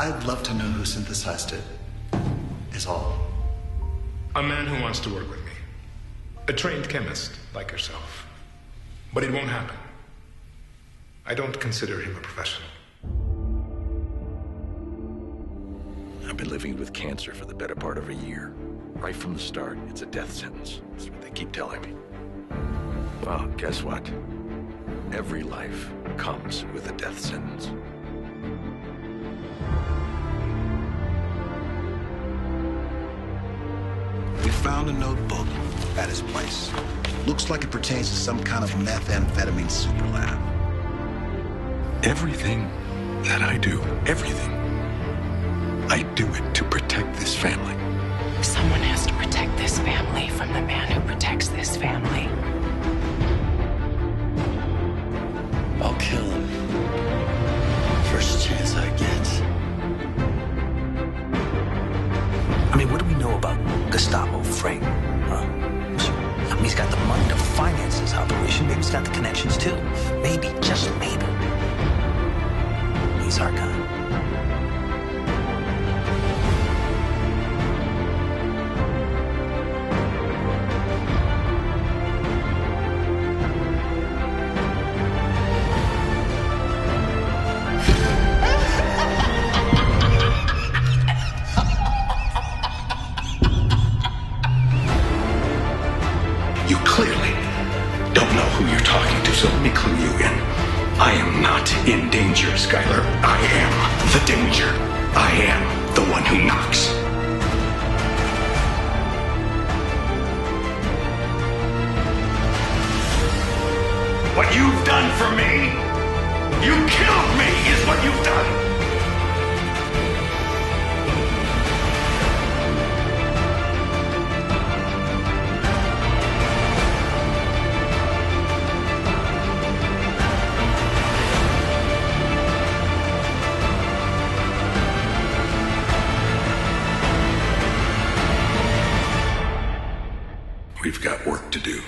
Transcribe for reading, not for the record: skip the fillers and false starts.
I'd love to know who synthesized it, is all. A man who wants to work with me. A trained chemist, like yourself. But it won't happen. I don't consider him a professional. I've been living with cancer for the better part of a year. Right from the start, it's a death sentence. That's what they keep telling me. Well, guess what? Every life comes with a death sentence. We found a notebook at his place. Looks like it pertains to some kind of methamphetamine super lab. Everything that I do, everything, I do it to protect this family. Someone has to protect this family from the man who protects this family. I'll kill him. First chance I get. I mean, what do we know about Gustavo Fring? Huh? I mean, he's got the money to finance this operation. Maybe he's got the connections too. Maybe, just maybe, he's our guy. You clearly don't know who you're talking to, so let me clue you in. I am not in danger, Skylar. I am the danger. I am the one who knocks. What you've done for me, you killed me, is what you've done. We've got work to do.